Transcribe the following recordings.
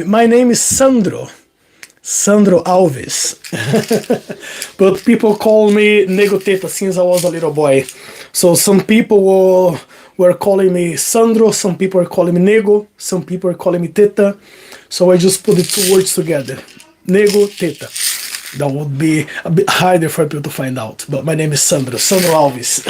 My name is Sandro Alves, but people call me Nego Teta since I was a little boy. So some people were calling me Sandro, some people are calling me Nego, some people are calling me Teta. So I just put the two words together, Nego Teta. That would be a bit harder for people to find out, but my name is Sandro Alves.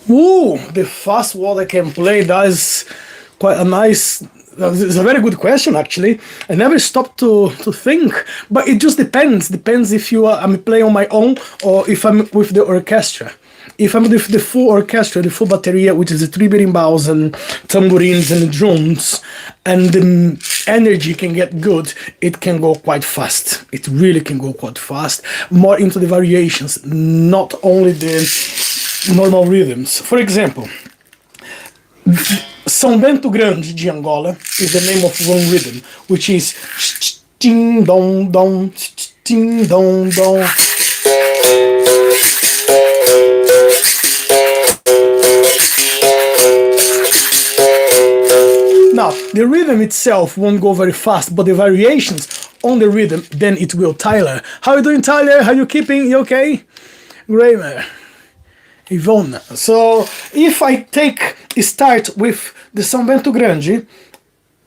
Woo! The fast what I can play, that is quite a nice. It's a very good question, actually. I never stopped to think, but it just depends. Depends if I'm playing on my own or if I'm with the orchestra. If I'm with the full orchestra, the full bateria, which is the 3 berimbaus and tambourines and drums, and the energy can get good, it can go quite fast. It really can go quite fast. More into the variations, not only the normal rhythms. For example, São Bento Grande de Angola is the name of one rhythm, which is ting dong dong, ting dong dong. Now, the rhythm itself won't go very fast, but the variations on the rhythm, then it will. Tyler, how you doing, Tyler? How you keeping? You okay? Great, man. Yvonne. So if I start with the São Bento Grande,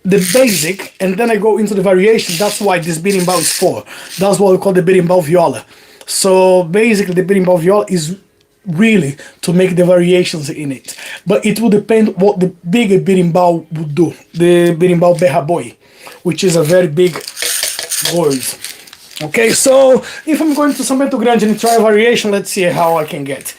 the basic, and then I go into the variation, that's why this berimbau is for. That's what we call the berimbau viola. So basically the berimbau viola is really to make the variations in it. But it will depend what the bigger berimbau would do. The berimbau berraboi, which is a very big word. Okay, so if I'm going to São Bento Grande and try a variation, let's see how I can get.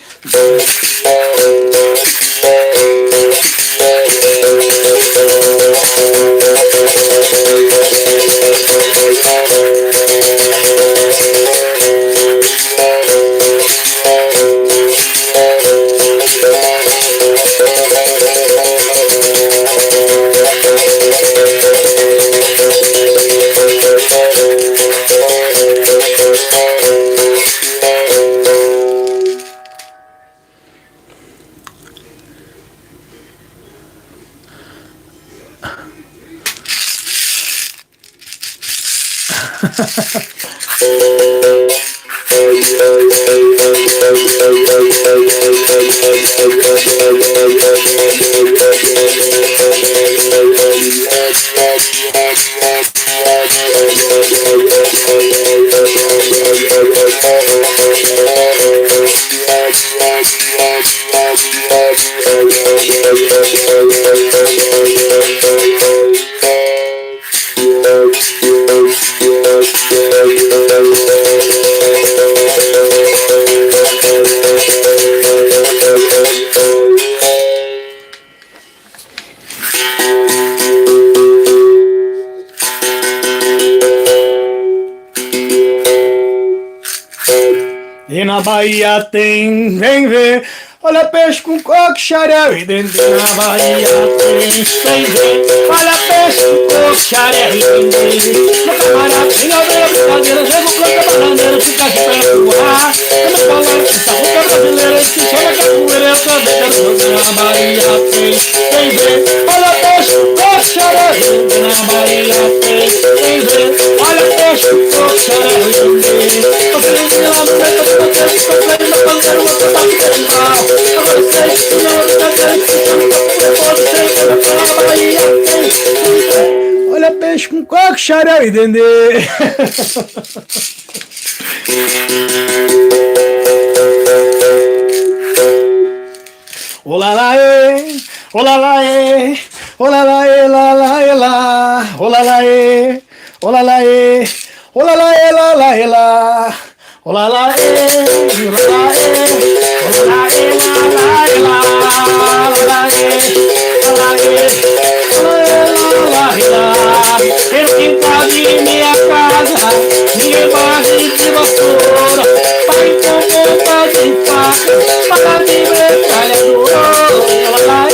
E na Bahia tem, vem ver, olha peixe com coco, xarel e dendê. Na Bahia tem, vem ver, olha peixe com coco, xarel e dendê. No camarada, tem aldeia, brincadeira, chega o planta bananeira, fica de pé no ar. Como falando, essa boca brasileira, que chega a capoeira, eu também quero jogar. Na Bahia tem, vem ver, olha peixe com coco, xarel e dendê. Na Bahia tem, vem ver, olha peixe com coco, xarel e dendê. Olha peixe com coco, xarel e dendê. Olá lá e, olá lá e, olá lá e, lá lá e lá, olá lá e, olá lá e, olá lá e, lá lá e lá. Olá lá e, olá lá e, olá lá e, lá lá e lá, olá lá e, olá e, olá e lá. Eu quintal de minha casa, minha imagem de vassoura, pai com ponta de faca, para de metralhadora. Olá lá e,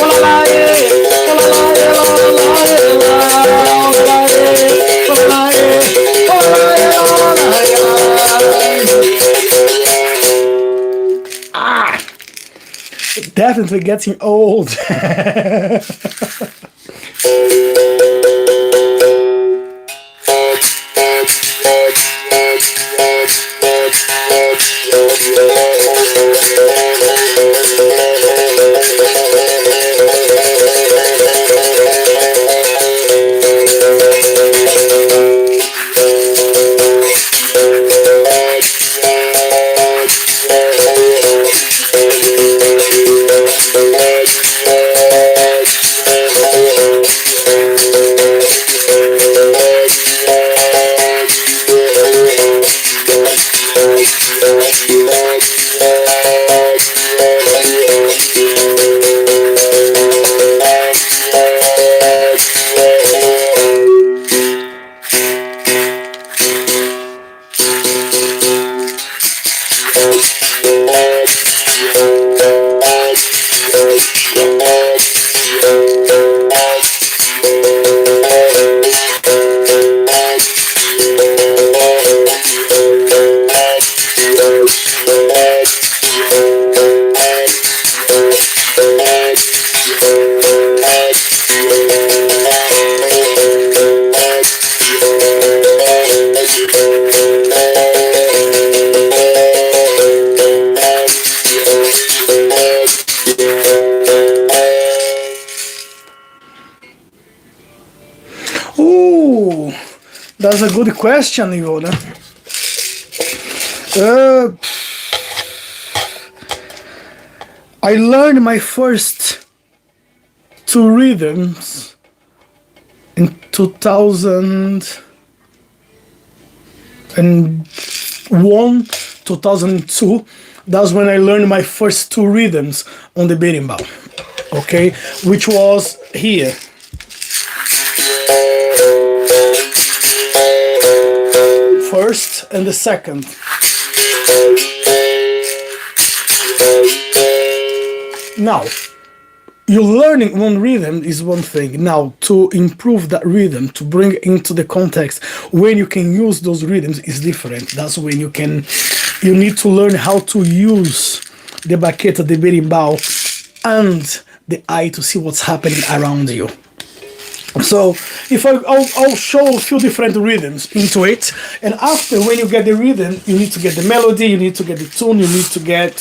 olá lá e, olá lá e, olá lá e lá, olá lá e, olá lá e, olá lá e, olá lá e lá. Definitely getting old. That's a good question, Ivona. I learned my first two rhythms in 2001, 2002. That's when I learned my first two rhythms on the Berimbau, okay, which was here. First and the second. Now, you learning one rhythm is one thing. Now, to improve that rhythm, to bring it into the context when you can use those rhythms is different. That's when you need to learn how to use the baqueta, the berimbau, and the eye to see what's happening around you. So if I'll show a few different rhythms into it, and after, when you get the rhythm, you need to get the melody, you need to get the tune, you need to get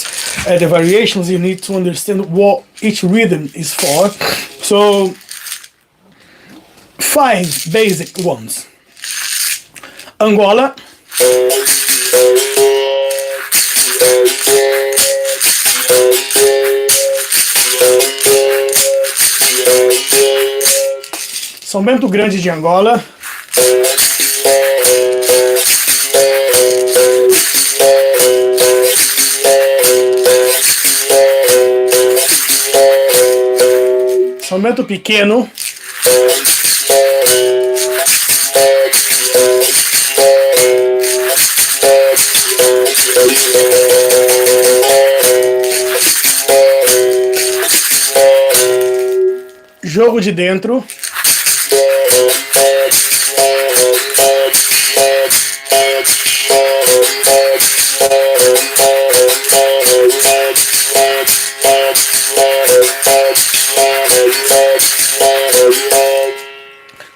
the variations, you need to understand what each rhythm is for. So 5 basic ones. Angola. São Bento Grande de Angola. São Bento Pequeno. Jogo de Dentro.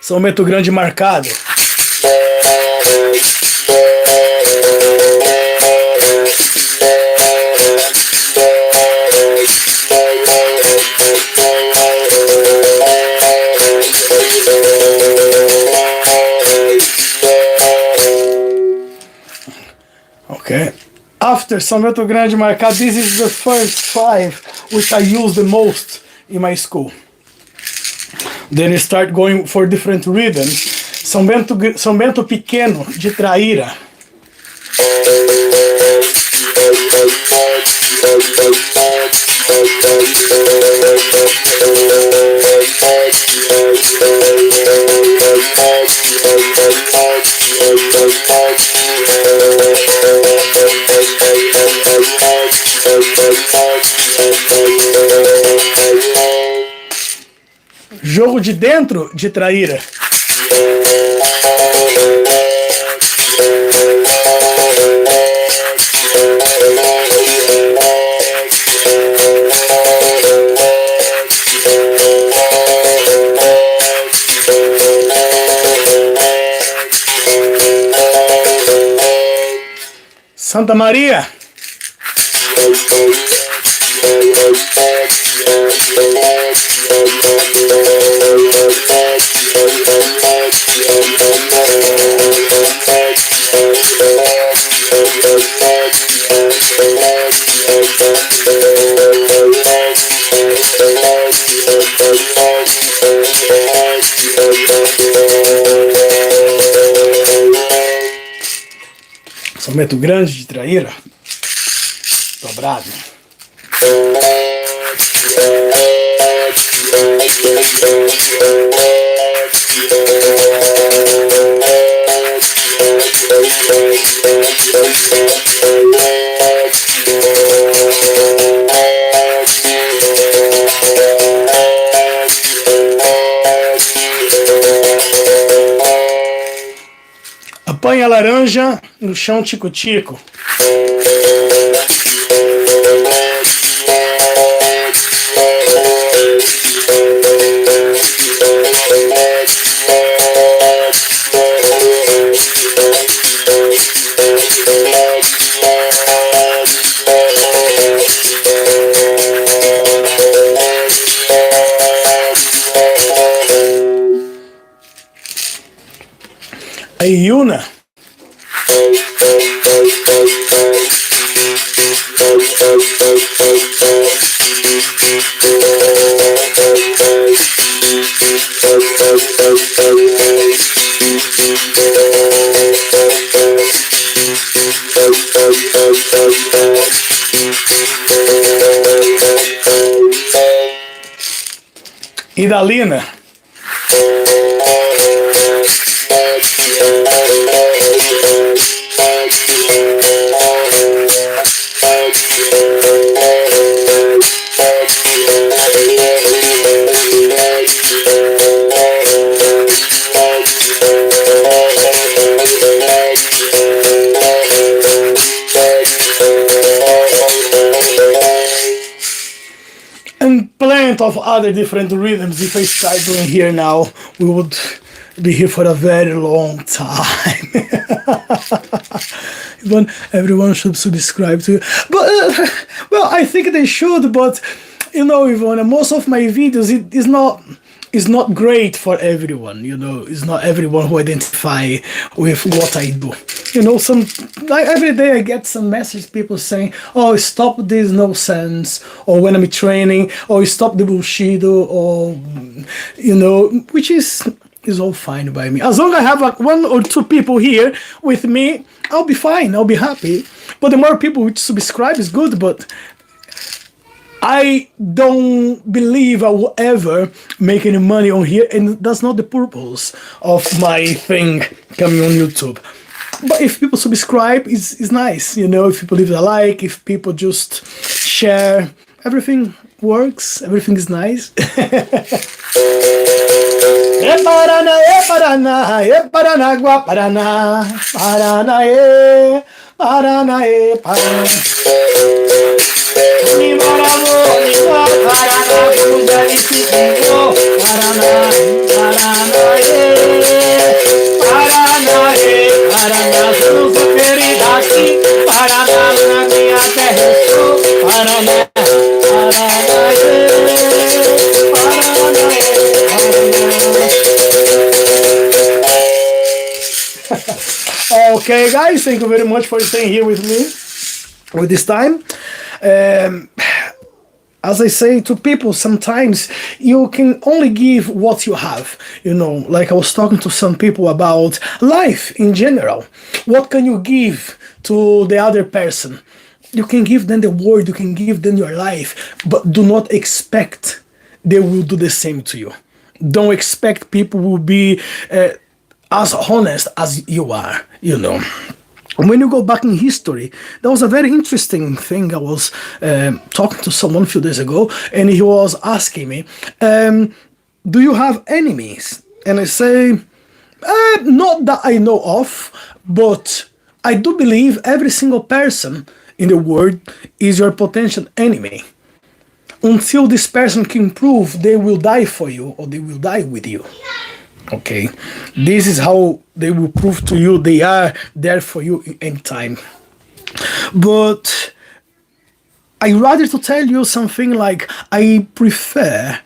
São Bento Grande Marcado. Okay. After São Bento Grande Marcado, this is the first 5 which I use the most in my school. Then you start going for different rhythms. São Bento Pequeno de Traíra. Jogo de Dentro de Traíra. Santa Maria. São Bento Grande de Traíra. Dobrado. Apanha a laranja no chão tico-tico. A Iuna. Idalina. And plant of other different rhythms. If I start doing here now, we would be here for a very long time. Everyone should subscribe to you. But, well, I think they should, but, you know, Yvonne, most of my videos, it is not great for everyone, you know. It's not everyone who identify with what I do. You know, every day I get some message, people saying, oh, stop this nonsense, or when I'm training, or stop the bullshit, or you know, which is all fine by me. As long as I have like 1 or 2 people here with me, I'll be fine, I'll be happy. But the more people which subscribe is good, but I don't believe I will ever make any money on here, and that's not the purpose of my thing coming on YouTube. But if people subscribe, it's nice, you know, if people leave a like, if people just share, everything works, everything is nice. Paraná, Paraná, Paranaguá, Paraná, Paraná, Paraná, Paraná. Mi maramo, mi Paraná, Buda de Chico, Paraná, Paraná, Paraná, Paraná, sou querida aqui, Paraná, na minha terra estou, Paraná, Paraná, Okay, guys, thank you very much for staying here with me with this time. As I say to people, sometimes you can only give what you have. You know, like I was talking to some people about life in general. What can you give to the other person? You can give them the word, you can give them your life, but do not expect they will do the same to you. Don't expect people will be as honest as you are, you know. When you go back in history, there was a very interesting thing. I was talking to someone a few days ago, and he was asking me, do you have enemies? And I say, not that I know of, but I do believe every single person in the world is your potential enemy. Until this person can prove they will die for you, or they will die with you. Okay, this is how they will prove to you they are there for you in time. But I rather to tell you something like, I prefer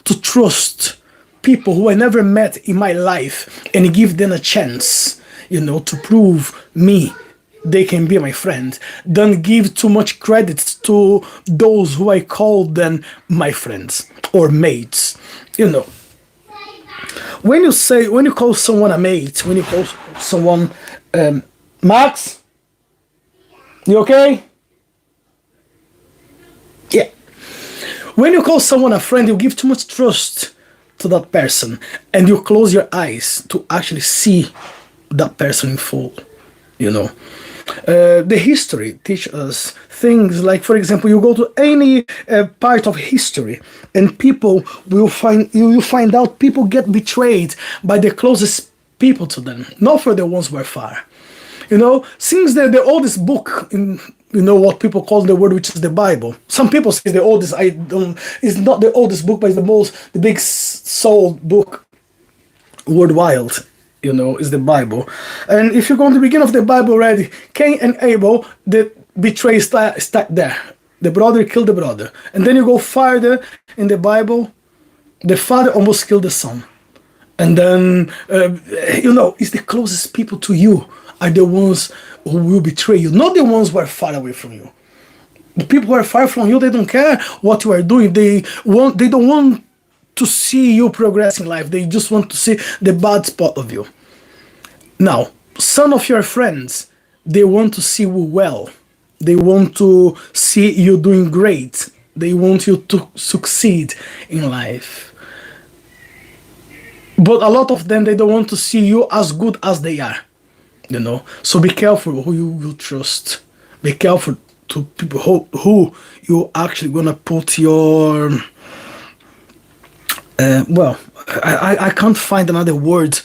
to trust people who I never met in my life and give them a chance, you know, to prove me they can be my friend, than give too much credit to those who I call them my friends or mates, you know. When you call someone a mate, when you call someone, Max, you okay? Yeah. When you call someone a friend, you give too much trust to that person, and you close your eyes to actually see that person in full, you know. The history teaches us things like, for example, you go to any part of history, and people will find out people get betrayed by the closest people to them, not for the ones who are far. You know, since the oldest book in, you know, what people call the word, which is the Bible. Some people say the oldest. It's not the oldest book, but it's the big sold book worldwide. You know, is the Bible. And if you go to the beginning of the Bible already, Cain and Abel, the betray start there. The brother killed the brother. And then you go farther in the Bible, the father almost killed the son. And then, you know, it's the closest people to you are the ones who will betray you, not the ones who are far away from you. The people who are far from you, they don't care what you are doing. They don't want to see you progress in life. They just want to see the bad spot of you. Now, some of your friends, they want to see you well. They want to see you doing great. They want you to succeed in life. But a lot of them, they don't want to see you as good as they are. You know, so be careful who you will trust. Be careful to people who you actually gonna put your well, I can't find another word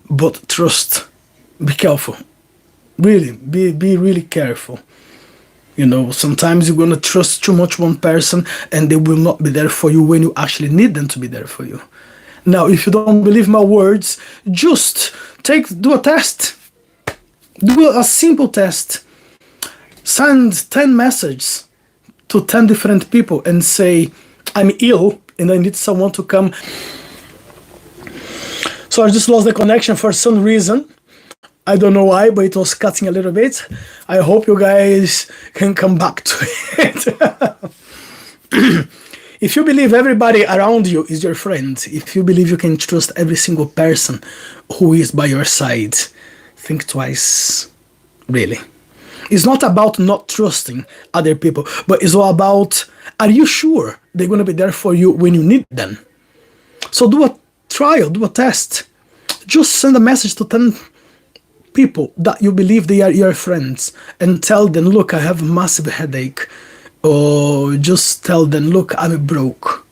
but trust. Be careful. Really, be really careful. Sometimes you're gonna trust too much one person and they will not be there for you when you actually need them to be there for you. Now, if you don't believe my words, just do a test. Do a simple test. Send 10 messages to 10 different people and say, I'm ill and I need someone to come. So I just lost the connection for some reason. I don't know why, but it was cutting a little bit. I hope you guys can come back to it. If you believe everybody around you is your friend, if you believe you can trust every single person who is by your side, think twice, really. It's not about not trusting other people, but it's all about, are you sure they're going to be there for you when you need them? So do a trial, do a test. Just send a message to 10 people that you believe they are your friends and tell them, look, I have a massive headache. Or just tell them, look, I'm broke.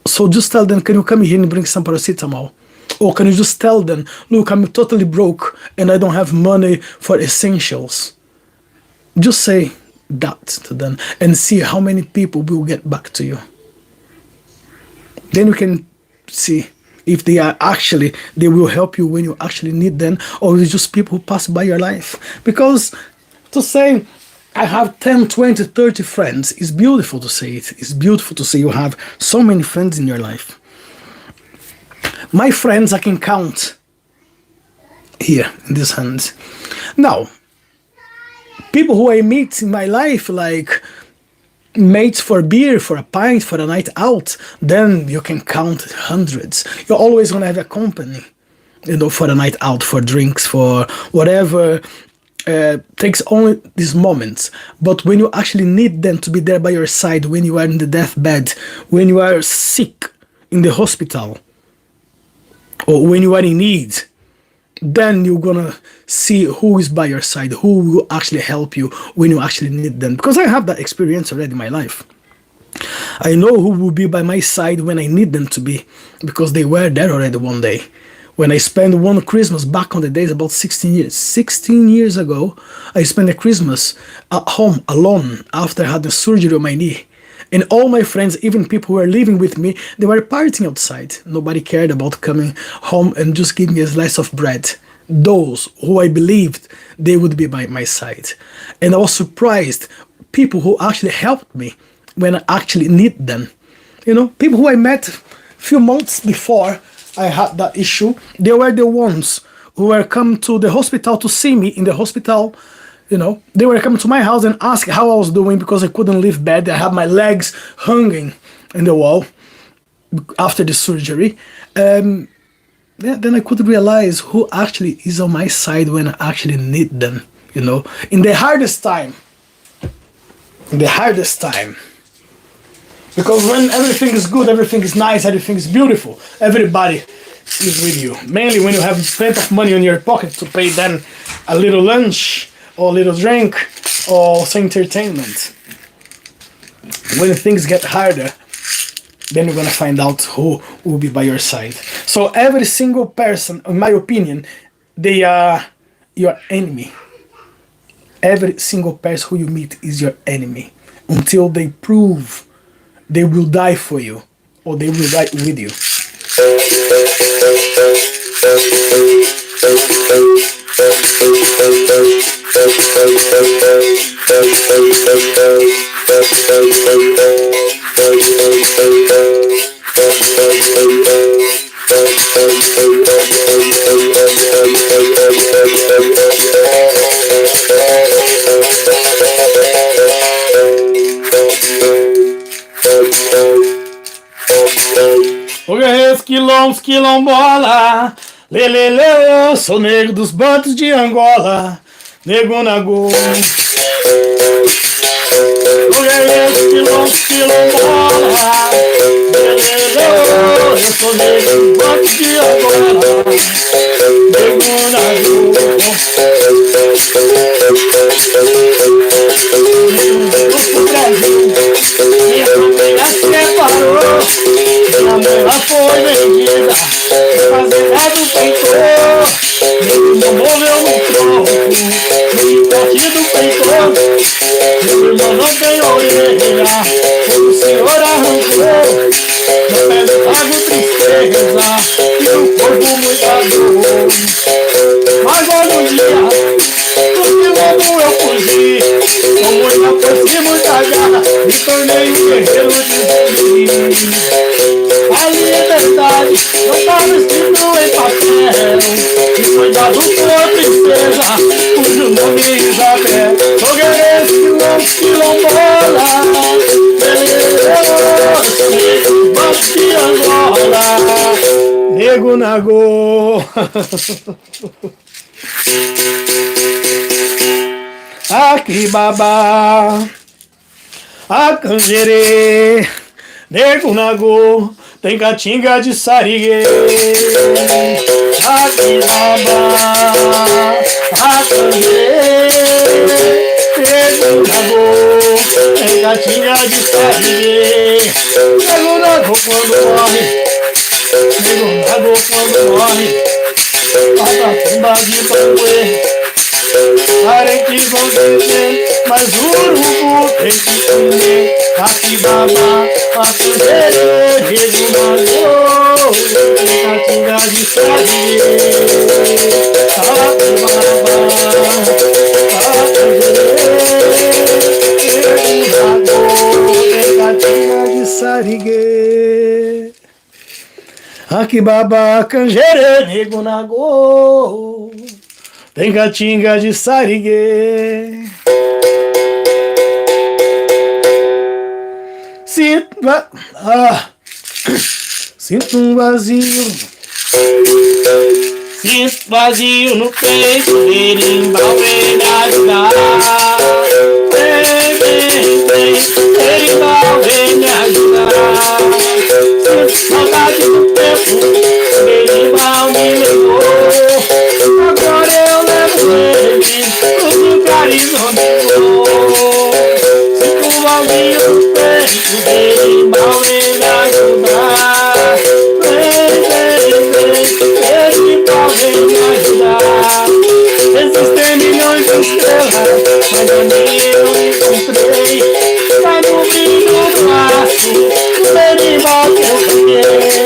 So just tell them, can you come here and bring some paracetamol? Or can you just tell them, look, I'm totally broke and I don't have money for essentials. Just say that to them and see how many people will get back to you. Then you can see if they will help you when you actually need them, or it's just people who pass by your life. Because to say, I have 10, 20, 30 friends, it's beautiful to say it. It's beautiful to say you have so many friends in your life. My friends I can count here in this hand. Now, people who I meet in my life, like mates for beer, for a pint, for a night out, then you can count hundreds. You're always going to have a company, for a night out, for drinks, for whatever. Takes only these moments. But when you actually need them to be there by your side, when you are in the deathbed, when you are sick in the hospital, or when you are in need, then you're gonna see who is by your side, who will actually help you when you actually need them. Because I have that experience already in my life. I know who will be by my side when I need them to be, because they were there already one day. When I spent one Christmas back on the days, about 16 years ago, I spent a Christmas at home alone after I had the surgery on my knee. And all my friends, even people who were living with me, they were partying outside. Nobody cared about coming home and just giving me a slice of bread. Those who I believed they would be by my side. And I was surprised, people who actually helped me when I actually need them. People who I met a few months before I had that issue, they were the ones who were come to the hospital to see me in the hospital. They were coming to my house and ask how I was doing, because I couldn't leave bed. I had my legs hanging in the wall after the surgery. Then I could realize who actually is on my side when I actually need them, in the hardest time. In the hardest time. Because when everything is good, everything is nice, everything is beautiful, everybody is with you. Mainly when you have plenty of money in your pocket to pay them a little lunch, or a little drink, or some entertainment. When things get harder, then you're gonna find out who will be by your side. So every single person, in my opinion, they are your enemy. Every single person who you meet is your enemy, until they prove they will die for you, or they will die with you. Quilombola, lelele, eu sou negro dos bantos de Angola, nego nago. Quilombola, lelele, eu sou negro dos bantos de Angola, nego nago. Minha família se separou, minha mãe foi vendida, fazenda do peitor, meu irmão morreu no tronco, no toque do peitor, meu tristeza e no corpo muita dor. Mas olha um dia, do que logo eu fugi, com muita força e muita garra, me tornei um guerreiro de zumbi. A liberdade não estava escrito em papel, e foi dado por princesa, cujo nome é Isabel. Sou guerreiro quilombola, vamos de Angola, nego nagô. Aqui babá, a canjerê, nego nagô, tem catinga de sariguê. Aqui babá, a canjerê, nego nagô, tem catinga de sariguê. Nego nagô quando morre, nego nagô quando morre, passa tumba de banguê. Parentes vão dizer, mas o urubu tem que comer. Aqui babá, faço gerê, rego nagô, tem catinga de sariguê. Aqui babá, faço gerê, rego nagô, tem catinga de sariguê. Aqui babá, canjerê, nego nagô, tem catinga de sariguê. Sinto um vazio. Sinto vazio no peito, berimbau vem me ajudar. Vem, vem, vem, berimbau vem me ajudar. Sinto saudade do tempo, berimbau me levou. Agora eu levo ele pros lugares onde vou. Sinto um vazio no peito, berimbau vem me ajudar. Vem, vem, vem, berimbau vem me ajudar. Existem milhões de estrelas, mas a minha eu não encontrei. Vai no brilho do aço, o berimbau que eu ganhei.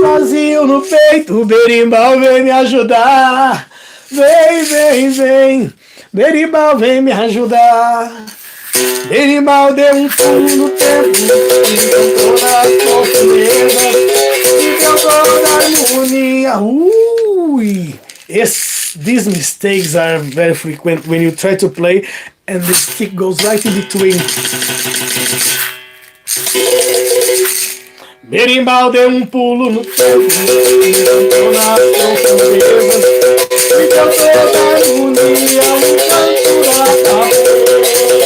Vazio no peito, o berimbau vem me ajudar. Vem, vem, vem, berimbau vem me ajudar. Berimbau deu um pulo no tempo, encantou nas profundezas, encantou na harmonia. These mistakes are very frequent when you try to play and the stick goes right in between. Berimbau deu um pulo no tempo, encantou nas profundezas, encantou na harmonia, um canto da cabeça.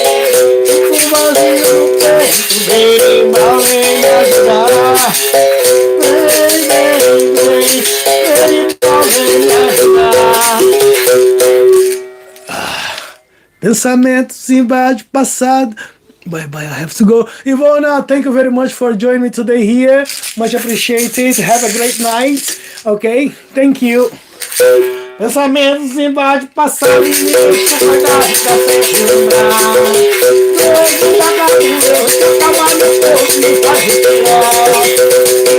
Um vazio no peito, berimbau vem me ajudar. Vem, vem, vem, berimbau vem me ajudar. Pensamentos invadem o passado. Bye bye, I have to go. Ivona, thank you very much for joining me today here. Much appreciated. Have a great night. Okay, thank you. Pensamentos invadem o passado e me deixam pagar de café de lembrar. Vejo vagabundo, que acaba no corpo e me faz respirar.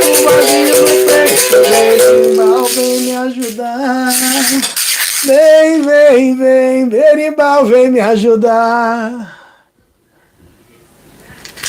Um vazio no peito, berimbau vem me ajudar. Vem, vem, vem, berimbau vem me ajudar.